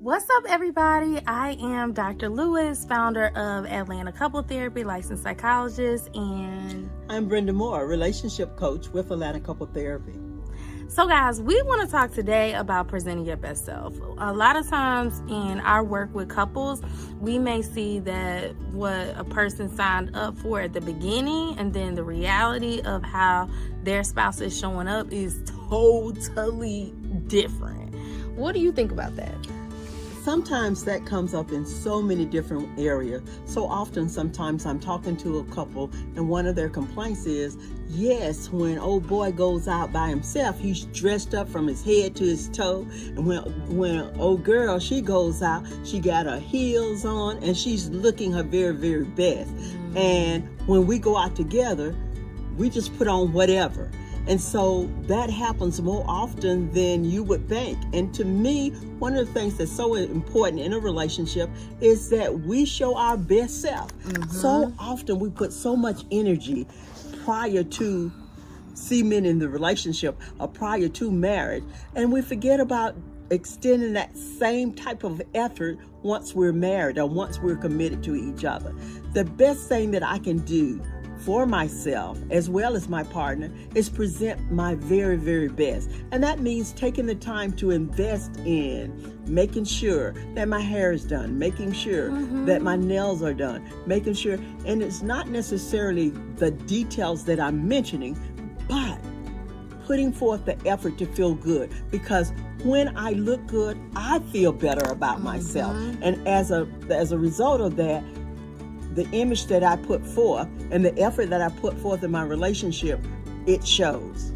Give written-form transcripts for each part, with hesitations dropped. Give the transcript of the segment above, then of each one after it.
What's up, everybody? I am Dr. Lewis, founder of Atlanta Couple Therapy, licensed psychologist, and I'm Brenda Moore, relationship coach with Atlanta Couple Therapy. So guys, we want to talk today about presenting your best self. A lot of times in our work with couples, we may see that what a person signed up for at the beginning and then the reality of how their spouse is showing up is totally different. What do you think about that? Sometimes that comes up in so many different areas. So often, sometimes I'm talking to a couple and one of their complaints is, yes, when old boy goes out by himself, he's dressed up from his head to his toe. And when old girl, she goes out, she got her heels on and she's looking her very, very best. And when we go out together, we just put on whatever. And so that happens more often than you would think. And to me, one of the things that's so important in a relationship is that we show our best self. So often we put so much energy prior to cementing the relationship or prior to marriage, and we forget about extending that same type of effort once we're married or once we're committed to each other. The best thing that I can do for myself as well as my partner is present my very, very best. And that means taking the time to invest in making sure that my hair is done, making sure that my nails are done, making sure, and it's not necessarily the details that I'm mentioning, but putting forth the effort to feel good, because when I look good, I feel better about myself. And as a result of that, the image that I put forth and the effort that I put forth in my relationship, it shows.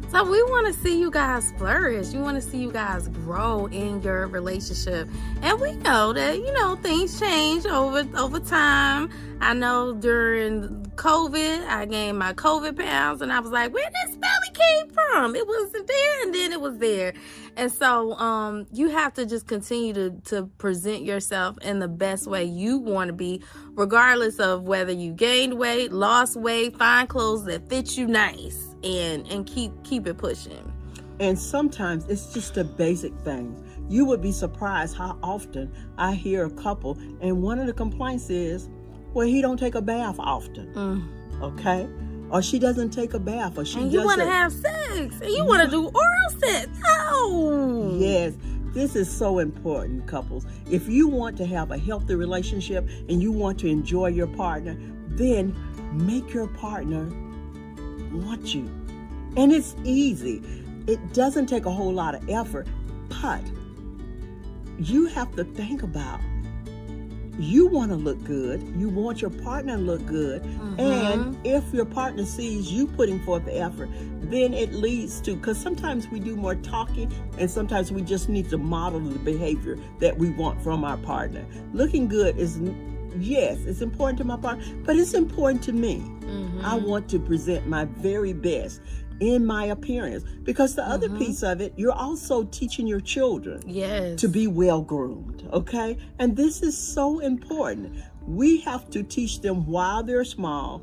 So we want to see you guys flourish. We want to see you guys grow in your relationship. And we know that, things change over time. I know during COVID, I gained my COVID pounds and I was like, where this belly came from? It wasn't there and then it was there. And so you have to just continue to present yourself in the best way you want to be, regardless of whether you gained weight, lost weight, find clothes that fit you nice. And keep it pushing. And sometimes it's just the basic things. You would be surprised how often I hear a couple and one of the complaints is, well, he don't take a bath often. Okay? Or she doesn't take a bath, or she doesn't. And you want to have sex, and you want to do oral sex. Oh! Yes. This is so important, couples. If you want to have a healthy relationship and you want to enjoy your partner, then make your partner want you. And it's easy. It doesn't take a whole lot of effort, but you have to think about, you want to look good, you want your partner to look good, and if your partner sees you putting forth the effort, then it leads to, because sometimes we do more talking and sometimes we just need to model the behavior that we want from our partner. Looking good is, yes, it's important to my partner, but it's important to me. I want to present my very best in my appearance, because the other piece of it, you're also teaching your children to be well groomed, okay? And this is so important. We have to teach them while they're small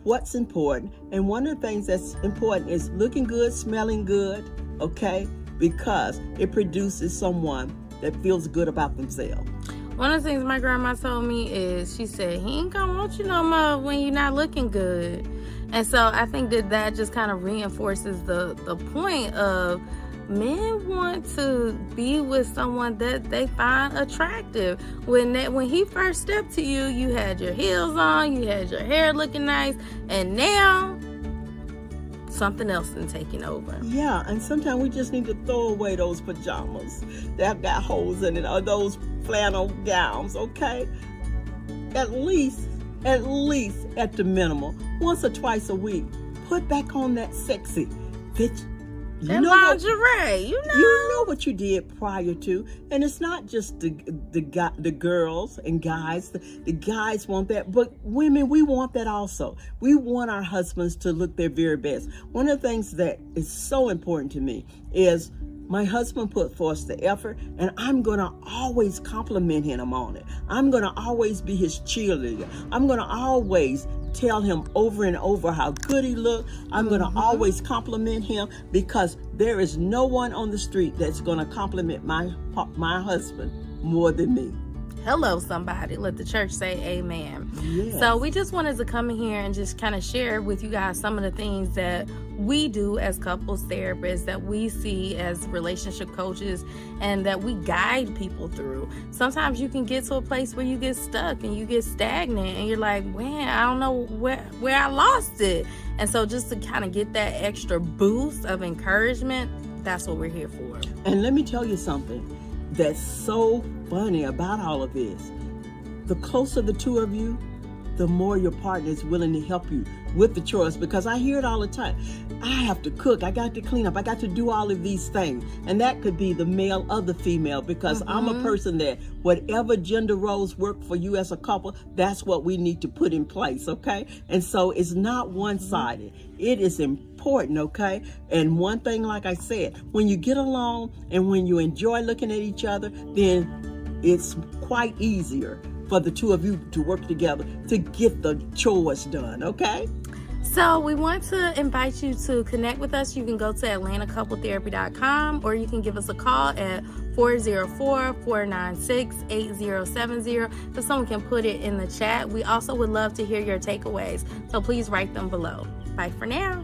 what's important. And one of the things that's important is looking good, smelling good, okay? Because it produces someone that feels good about themselves. One of the things my grandma told me is, she said, he ain't gonna want you no more when you're not looking good. And so I think that just kind of reinforces the point of men want to be with someone that they find attractive. When he first stepped to you, you had your heels on, you had your hair looking nice, and now something else is taking over. Yeah, and sometimes we just need to throw away those pajamas that got holes in it, or those flannel gowns, okay? At least at the minimum, once or twice a week, put back on that sexy fit. And lingerie, You know what you did prior to, and it's not just the girls and guys. The guys want that, but women, we want that also. We want our husbands to look their very best. One of the things that is so important to me is my husband put forth the effort, and I'm going to always compliment him on it. I'm going to always be his cheerleader. I'm going to always tell him over and over how good he looked. I'm going to always compliment him, because there is no one on the street that's going to compliment my husband more than me. Hello, somebody. Let the church say amen. Yes. So we just wanted to come in here and just kind of share with you guys some of the things that we do as couples therapists, that we see as relationship coaches, and that we guide people through. Sometimes you can get to a place where you get stuck and you get stagnant and you're like, man, I don't know where I lost it. And so just to kind of get that extra boost of encouragement, that's what we're here for. And let me tell you something that's so funny about all of this. The closer the two of you, the more your partner is willing to help you with the chores, because I hear it all the time. I have to cook, I got to clean up, I got to do all of these things. And that could be the male or the female, because I'm a person that whatever gender roles work for you as a couple, that's what we need to put in place, okay? And so it's not one-sided. It is important, okay? And one thing, like I said, when you get along and when you enjoy looking at each other, then it's quite easier for the two of you to work together to get the chores done, okay? So we want to invite you to connect with us. You can go to AtlantaCoupleTherapy.com, or you can give us a call at 404-496-8070 so someone can put it in the chat. We also would love to hear your takeaways, so please write them below. Bye for now.